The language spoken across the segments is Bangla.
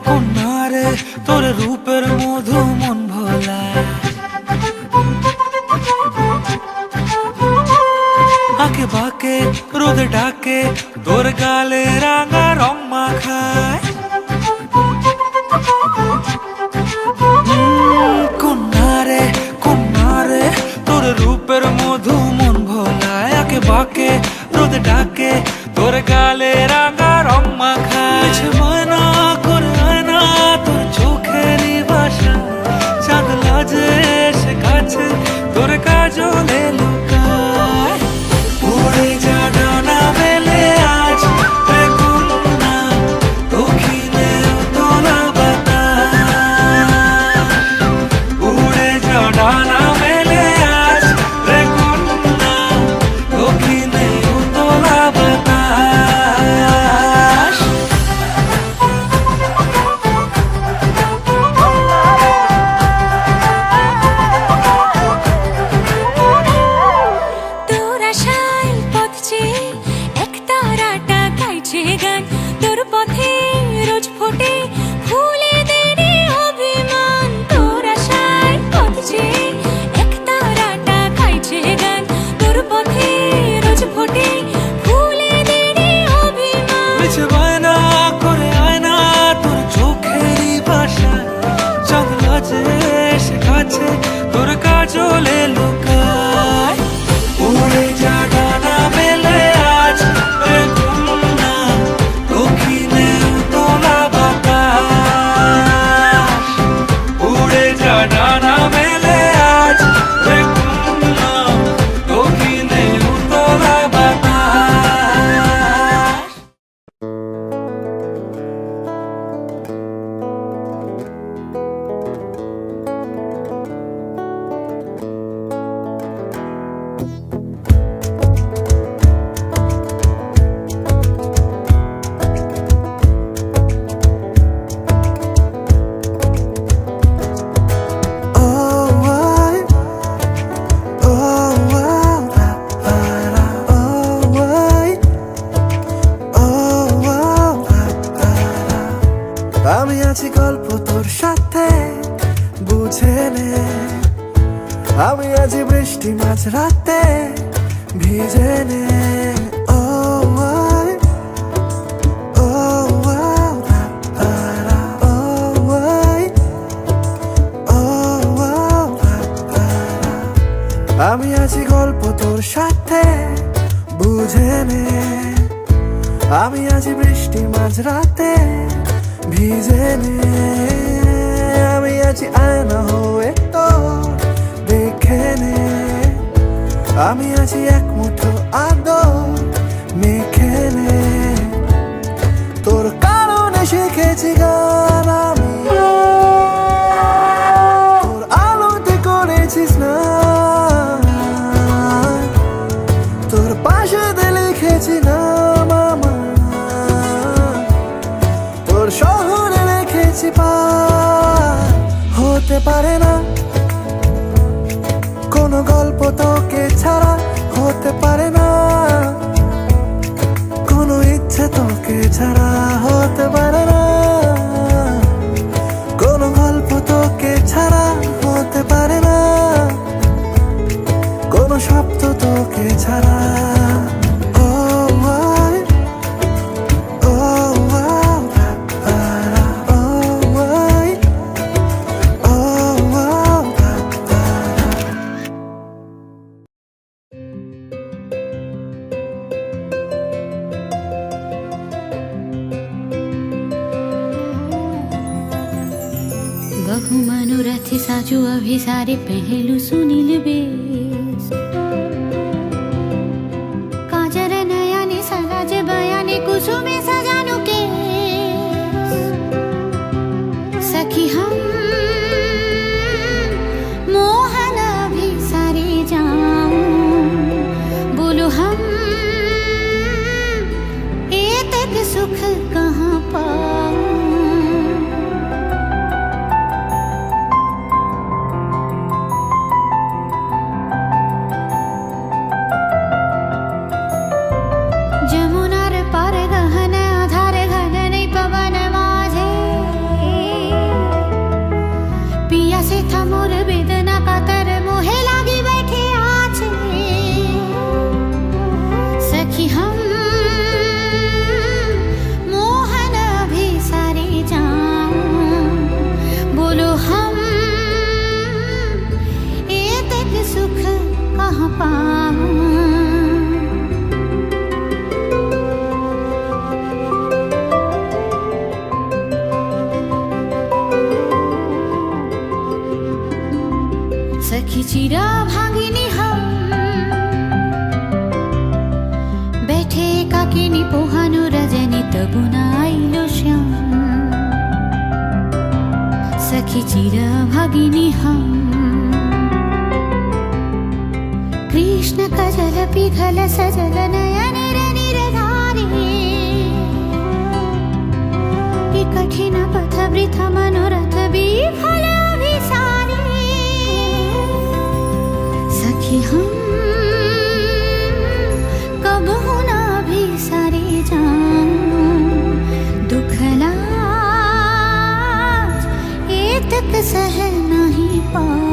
কন্যারে তোর রূপের মধু মন ভোলা, আঁকে বাঁকে রোদ ডাকে তোর গালে রাঙা রং মাখায়। কন্যারে তোর রূপের মধু মন ভোলায়, আঁকে বাঁকে রোদ ডাকে তোর গালে রাঙা রং মাখায়। ময়না করে আয়না তোর চোখেরই ভাষা, চাঁদ লাজে এসে কাছে তোর কাজলে লুকায়। উড়ে যা ডানা মেলে আজ রে কন্যা, দক্ষিণে তোলা বাতাস। উড়ে যা ডানা মেলে আজ রে কন্যা, দক্ষিণে তোলা বাতাস। তোর আশায় পথ চেয়ে এক তারাটা গাইছে গান, তোর পথে রোজ ফোটে ফুলেদের অভিমান। তোর আশায় পথ চেয়ে এক তারাটা গাইছে গান, তোর পথে রোজ ফোটে ফুলেদের অভিমান। মিছে বায়না করে আয়না তোর চোখেরই ভাষা, চাঁদ লাজে এসে কাছে তোর কাজলে লুকায়। উড়ে যা ডানা মেলে আজ রে কন্যা, দক্ষিণে তোলা বাতাস। উড়ে যা ডানা মেলে আজ রে কন্যা, দক্ষিণে তোলা বাতাস। আমি আছি গল্প তোর সাথে বুঝে নে, আমি আছি বৃষ্টি মাঝ রাতে ভিজে নে। ও আই, ও আও, তারা, ও আই, ও আও, তারা। আমি আছি গল্প তোর সাথে বুঝে নে, আমি আছি বৃষ্টি মাঝ রাতে ভিজে নে। আমি আছি আয়না হয়ে তোর দেখে নে, আমি আছি এক মুঠো আদর মেখে নে। তোর কারণে শিখেছি গান আমি, তোর আলোতে করেছি স্নান, তোর পাশে লিখেছি নাম আমার, তোর শহরে রেখেছি পার। হতে পারে না কোনো গল্প তোকে ছাড়া, হতে পারে না কোনো ইচ্ছে তোকে ছাড়া, হতে পারে না কোনো গল্প তোকে ছাড়া, হতে পারে না কোনো শব্দ তোকে ছাড়া। बहु मनोरथ साजो अभी सारे पहलू सुनील बेस, काजर नयने सराज बयाने कुसुमे सजानु के सखी हम मोहन अभी सारे जाऊं, बोलो हम ए तक सुख कहाँ पाऊं। ও, सखी चिरा भागिनी हम बैठे काकिनी पोहानु रजनी तबुना आइलो श्याम सखी चिरा भागिनी हम कृष्ण कजल पिघल सजल नयन निरधारी कठिन पथ वृथ मनोरथ विफल अभिसारी सखी हम कब होना भी सारे जाऊं दुख लाज ये तक सह नहीं पाऊं।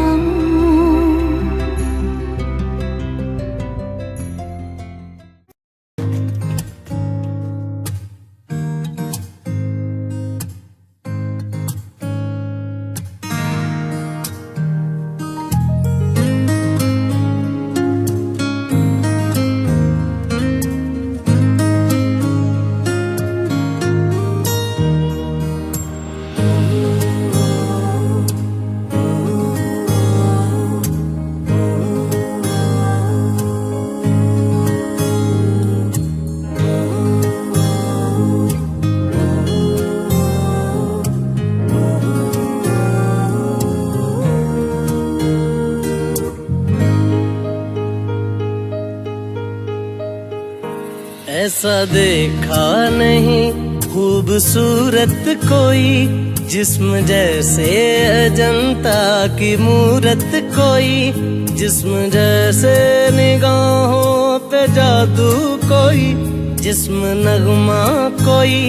ऐसा देखा नहीं खूबसूरत कोई जिस्म जैसे अजंता की मूरत कोई जिस्म जैसे निगाहों पे जादू कोई जिस्म नगमा कोई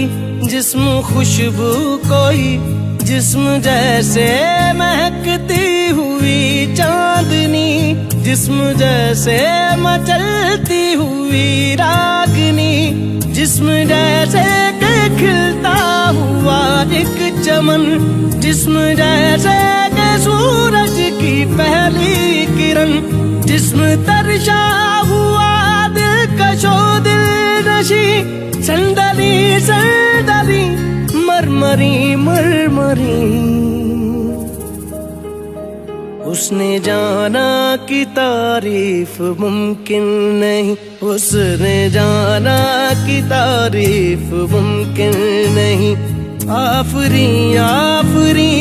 जिस्म खुशबू कोई जिस्म जैसे महकती हुई चांदनी जिस्म जैसे मचलती हुई रागनी जिस्म जैसे के खिलता हुआ एक चमन जिस्म जैसे के सूरज की पहली किरण जिस्म तरशा हुआ दिलकशो दिल नशी संदली संदली मरमरी मरमरी उसने जाना कि तारीफ मुमकिन नहीं उसने जाना कि तारीफ मुमकिन नहीं आफरी आफरी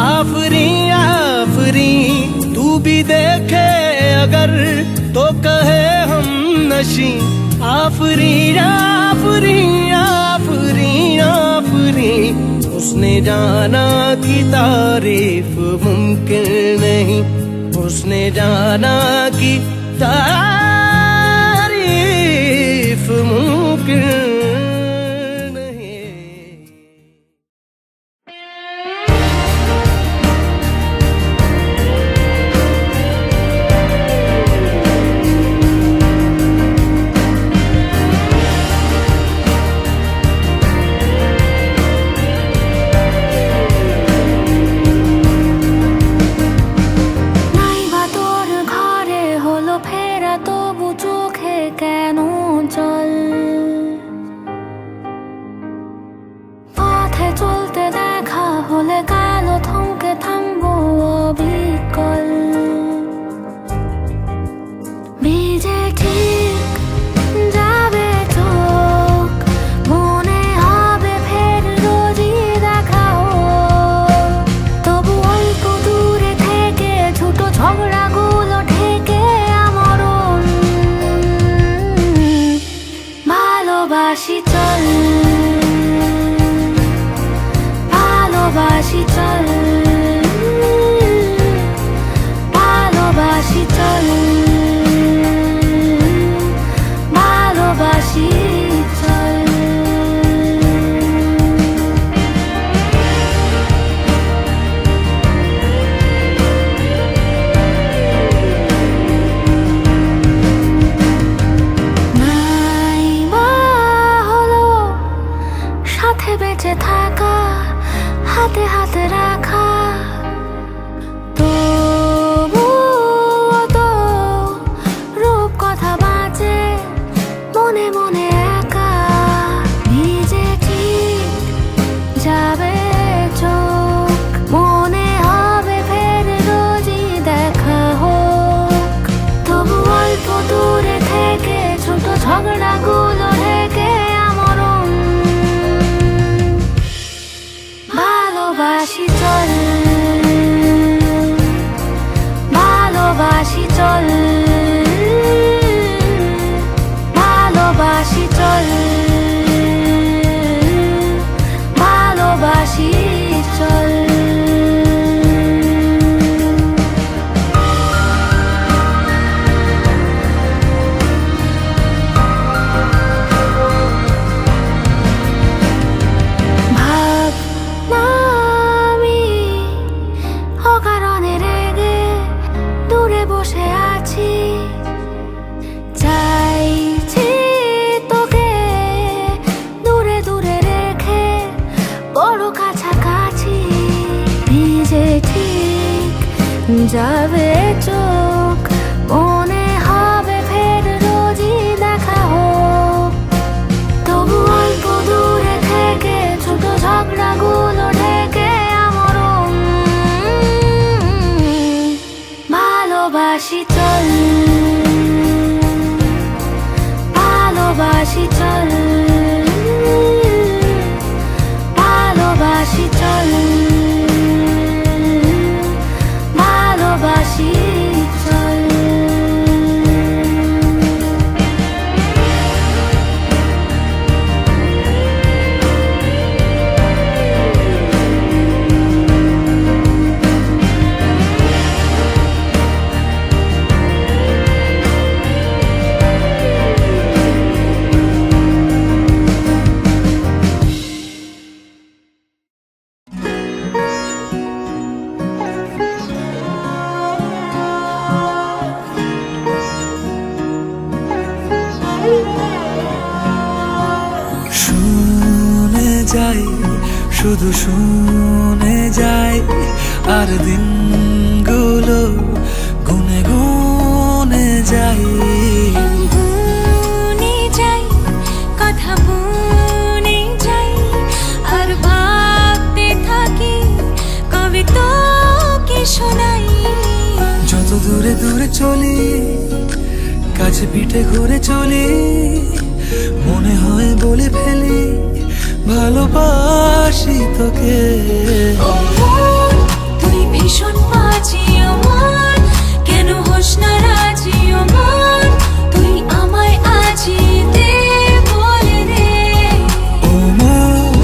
आफरी आफरी तू भी देखे अगर तो कहे हम नशी आफरी आफरी आफरी आफरी उसने जाना कि तारीफ मुमकिन नहीं उसने जाना कि तारीफ मुमकिन नहीं। নাইবা তোর ঘরে হলো ফেরা তবু যাবে চোখ, মনে হবে ফের রোজই দেখা হোক। তবু অল্প দূরে থেকে ছোট ঝগড়াগুলো ঢেকে আমার ভালোবাসি চল, ভালোবাসি চল, ভালোবাসি চল, ভালোবাসি চল। শুনে যাই, শুধু শুনে যাই, আর দিনগুলো গুনে গুনে যাই। গুনে যাই, কথা মনে যাই, আর ভাবতে থাকি কবে তোকে শোনাই। যত দূরে দূরে চলি, কাছে পিঠে ঘুরে চলি, মনে হয় বলে ফেলি ভালোবাসি তোকে। ও মন, তুই ভীষণ বাজি ও মন, কেন হোস না রাজি ও মন, তুই আমায় আজি দে বলে দে। ও মন,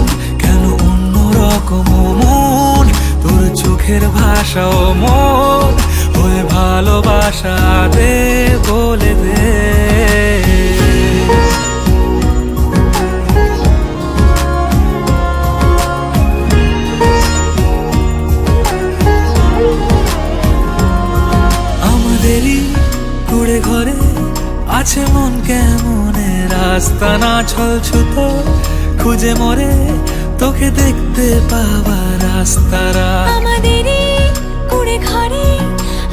কেন অন্যরকম ও মন, তোর চোখের ভাষা ও মন, ওই ভালোবাসা দে বলে দে। আমাদেরই কুড়ে ঘরে আছে মন কেমনে, রাস্তা না ছল ছুতো খুঁজে মরে তোকে দেখতে পাওয়ার রাস্তারা। আমাদেরই কুড়ে ঘরে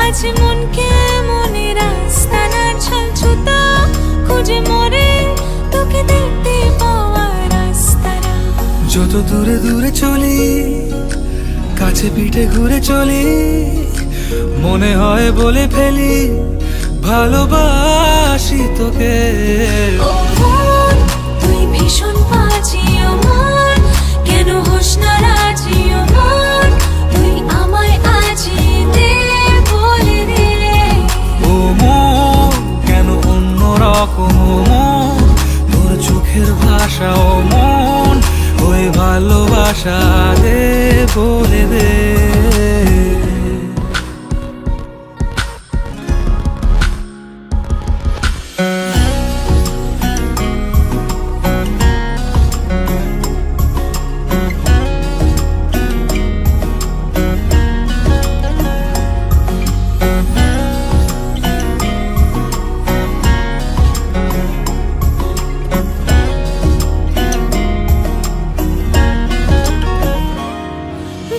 আছে মন কেমনে, রাস্তা না ছলছুতা খুঁজে মরে তোকে দেখতে পাওয়া রাস্তারা। যত দূরে দূরে চলি, কাছে পিঠে ঘুরে চলি, মনে হয় বলে ফেলি ভালোবাসি তোকে। ও মন, তুই ভীষণ বাজি ও মন, কেন হোস না রাজি ও মন, তুই আমায় আজি দে বলে দে। ও মন, কেন অন্যরকম ও মন, তোর চোখের ভাষা ও মন, ওই ভালোবাসা দে বলে দে।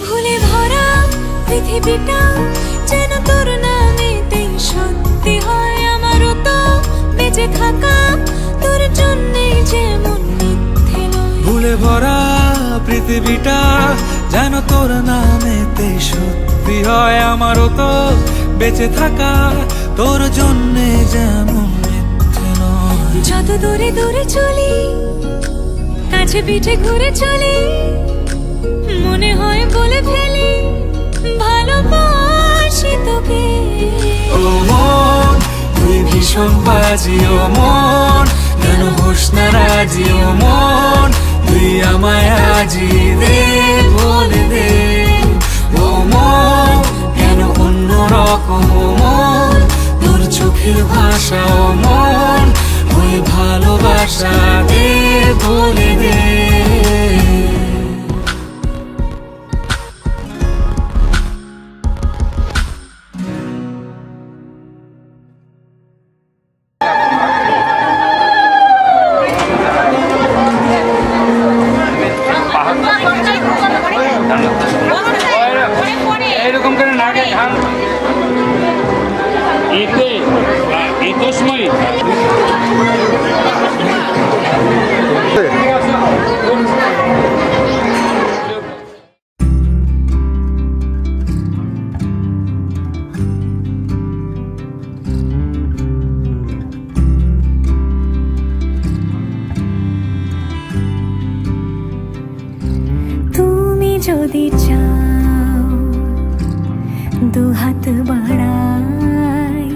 ভুলে ভরা পৃথিবীটা যেন তোর নামেতেই সত্যি হয়, আমারও তো বেঁচে থাকা তোর জন্যেই যেমন মিথ্যে নয়। ভুলে ভরা পৃথিবীটা যেন তোর নামেতে সত্যি হয়, আমারও তো বেঁচে থাকা তোর জন্যে যেমন মিথ্যে নয়। যত দূরে দূরে চলি, কাছে পিঠে ঘুরে চলি, মনে হয় বলে ফেলি ভালোবাসি তোকে। ও মন, তুই ভীষণ বাজি ও মন, কেন হোস না রাজি ও মন, তুই আমায় আজি দে বলে দে। ও মন, কেন অন্যরকম ও মন, তোর চোখের ভাষা ও মন, ওই ভালোবাসা দে বলে দে। এরকম করে নাকে ধান যদি চাও দুহাত বাড়াই,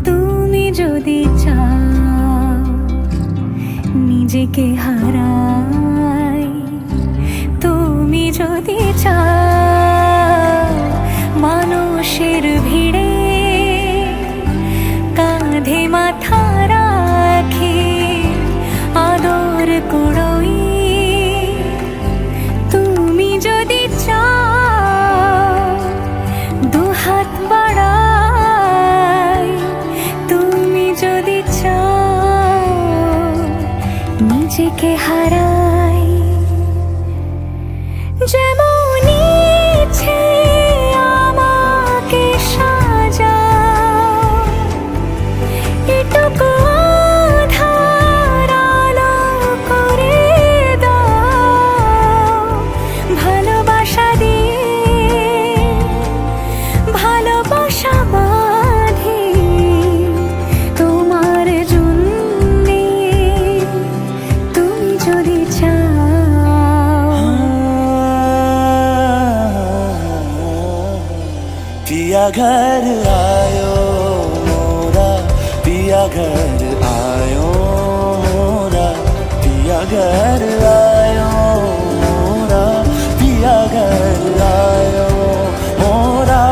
তুমি যদি চাও নিজেকে হারাই, তুমি যদি চাও মানুষের ভিড়ে কাঁধে মাথা রাখি আদর কুড়োই, তুমি যদি চাও দুহাত বাড়াই, তুমি যদি চাও নিজেকে হারাই। যেমন ইচ্ছে আমাকে সাজাও, এটুকু আধার আলো করে দাও, ভালোবাসা দিয়ে ভালোবাসা বাঁধি তোমার জন্যে, তুমি যদি চাও। पिया घर आयो मोरा, पिया घर आयो मोरा, पिया घर आयो मोरा, पिया घर आयो मोरा।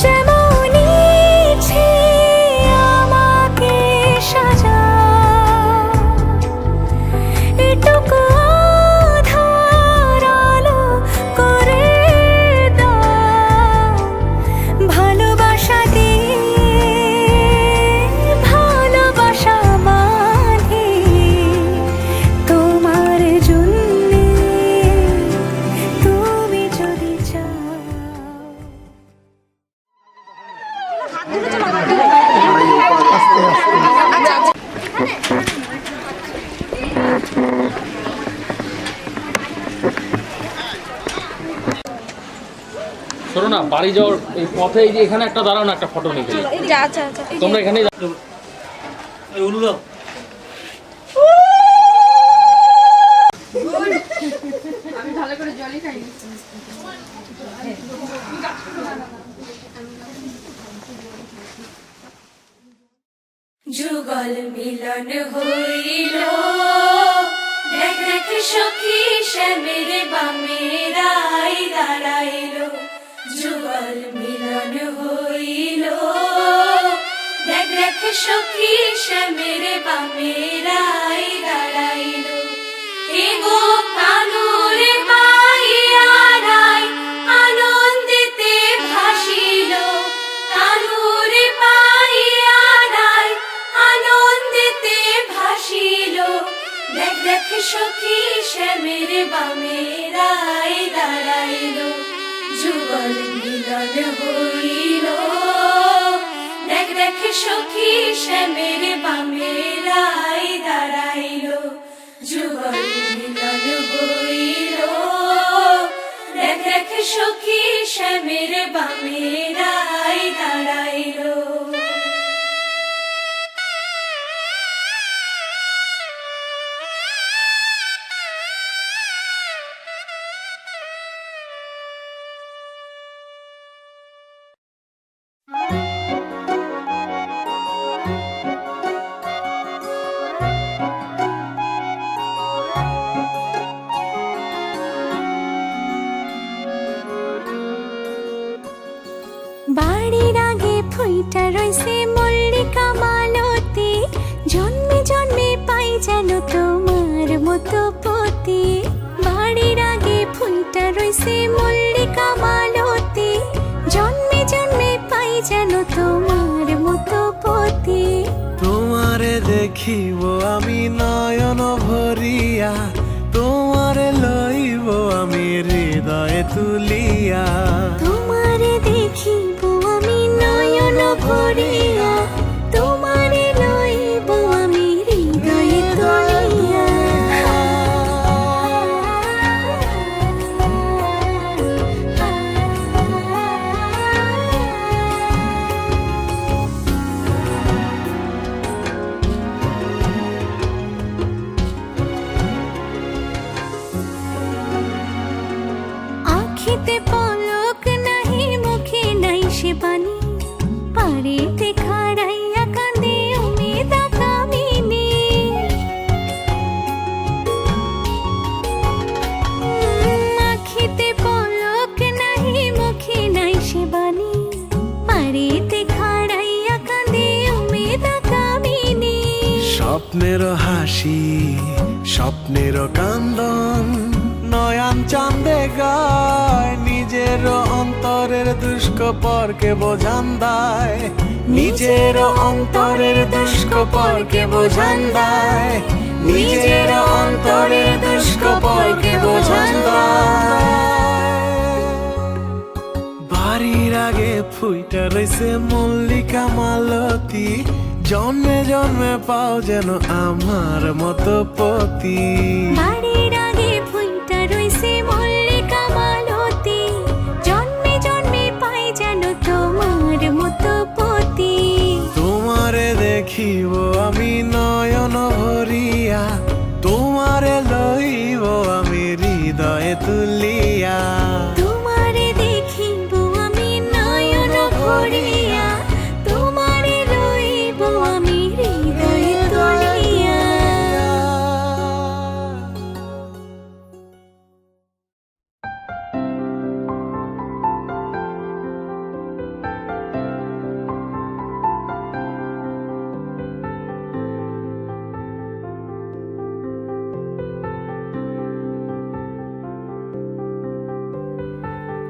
যেমন ইচ্ছে আমাকে সাজাও, এটুকু আধার আলো করে দাও, ভালোবাসা দিয়ে ভালোবাসা বাঁধি তোমার জন্যে, তুমি যদি চাও। শোনো না, বাড়ি যাওয়ার এই পথে এই যে এখানে একটা দাঁড়াও না, একটা ফটো নিতে। আচ্ছা আচ্ছা তোমরা এখানে অনুরাগ যুগল মিলন হইল, দেখ দেখ সখী শ্যামের বামে রাই দাঁড়াইল। যুগল মিলন হইল, দেখ দেখ সখী শ্যামের বামে রাই দাঁড়াইল। এগো কানুরে পাইয়া রাই আনন্দিতে ভাসিল, কানুরে পাইয়া রাই আনন্দিতে ভাসিল। দেখ দেখ সখী শ্যামের বামে রাই দাঁড়াইল। যুগল মিলন হইল, দেখ দেখ সখী শ্যামের বামে রাই দাঁড়াইল। যুগল মিলন হইল, দেখ দেখ সখী শ্যামের বামে রাই দাঁড়াইল। বাড়ির আগে ফুইটা রইছে মল্লিকা মালতী, জন্মে জন্মে পাই যেন তোমার মতো পতি। বাড়ির আগে ফুইটা রইছে মল্লিকা মালতী, জন্মে জন্মে পাই যেন তোমার মতো পতি। তোমারে দেখিব আমি নয়ন ভরিয়া, তোমারে লইব আমি হৃদয়ে তুলিয়া। তোমারে দেখিব আমি নয়ন ভরিয়া, তোমারে লইব আমি হৃদয়ে তুলিয়া। আখিতে পলক নাহি মুখে নাই সে বাণী পারেতে খাড়াইয়া কাঁদে উমেদা কামিনী আখিতে পলক নাহি মুখে নাই সে বাণী পারেতে খাড়াইয়া কাঁদে উমেদা কামিনী স্বপ্নের হাসি স্বপ্নের কান্দন নয়ন চাঁদে গায় নিজের অন্তরের দুষ্কপরকে বোঝান দেয় নিজের অন্তরের দুষ্কপরকে বোঝান দেয় নিজের অন্তরের দুষ্কপরকে বোঝান দেয় বাড়ির আগে ফুইটা রইছে মল্লিকা মালতী জন্মে জন্মে পাও যেন আমার মতো পতি বাড়ির আগে ফুলটা রইছে মল্লিকা মালতী জন্মে জন্মে পাই যেন তোমার মতো পতি তোমারে দেখিব আমি নয়ন ভরিয়া তোমারে লইব আমি হৃদয়ে তুলিয়া তোমারে দেখিব আমি নয়ন ভরিয়া তোমারে লইব আমি হৃদয়ে তুলিয়া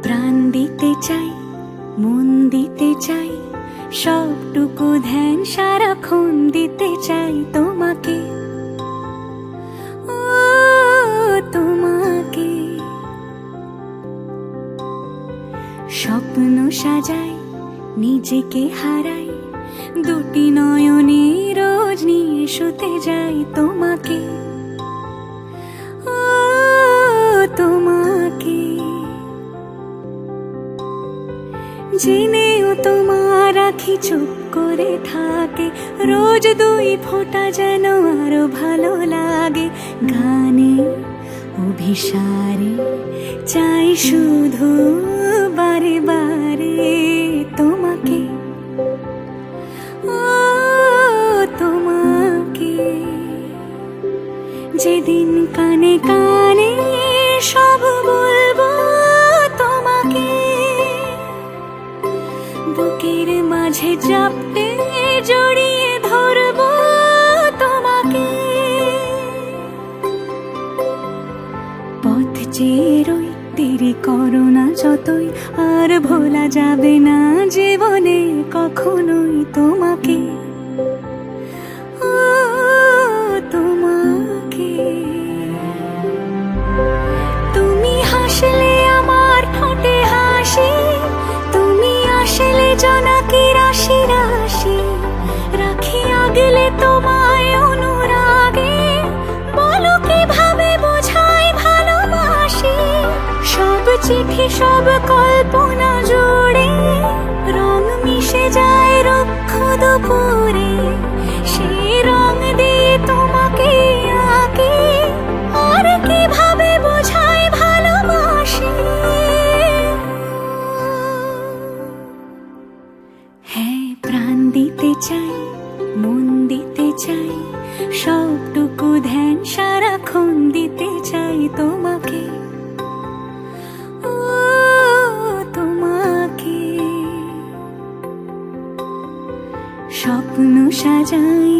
প্রাণ দিতে চাই মন দিতে চাই সবটুকু ধ্যান সারাক্ষণ দিতে চাই তোমাকে ও তোমাকে স্বপ্ন সাজাই নিজেকে হারাই দুটি নয়নে রোজ নিয়ে শুতে যাই তোমাকে ও তোমাকে জেনেও তোমার আখি চুপ করে থাকে রোজ দুই ফোঁটা যেন আরো ভালো লাগে গানে অভিসারে চাই শুধু বারে বারে তোমাকে ও তোমাকে যেদিন কানে কানে সব বলবো তোমাকে বুকের মাঝে চাপটে জড়িয়ে ধরবো তোমাকে পথ চেয়ে রই দেরি করো না যতই আর ভোলা যাবে না জীবনে কখনোই তোমাকে ও তোমাকে তুমি হাসলে আমার ঠোঁটে হাসি তুমি আসলে জোনাকি রাশি রাশি রাখি আগলে তোমায় অনুরাগে বলো কিভাবে বোঝাই ভালোবাসি সব চিঠি সব কল্পনা জুড়ে রং মিশে যায় রুক্ষ দুপুরে সেই রং দিয়ে তোমাকে আঁকি আর কিভাবে বোঝাই ভালোবাসি হ্যাঁ প্রাণ দিতে চাই মন দিতে চাই সবটুকু ধ্যান সারাক্ষণ দিতে চাই তোমাকে ও তোমাকে স্বপ্ন সাজাই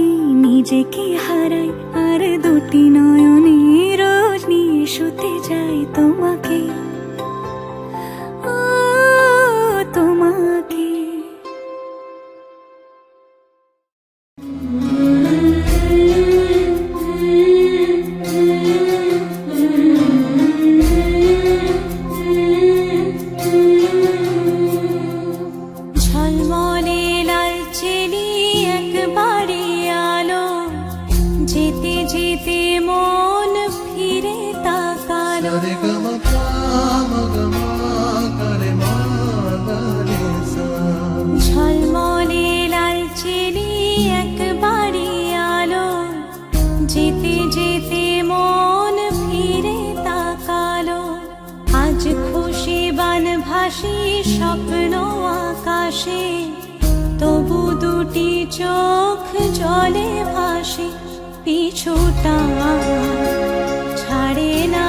নিজেকে হারাই আর দুটি নয়নে রোজ নিয়ে শুতে যাই তোমাকে ও তোমাকে ঝলমলে লালচেলি একবারে আলো যেতে যেতে মন ফিরে তাকালো প্রাণ ভাসি স্বপ্ন আকাশে, তবু দুটি চোখ জলে ভাসে, পিছুটা ছাড়ে না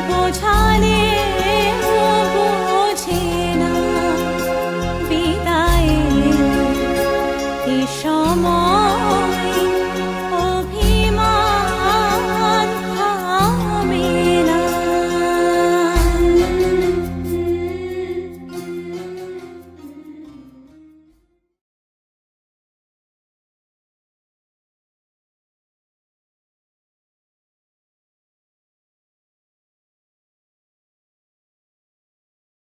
বোঝালে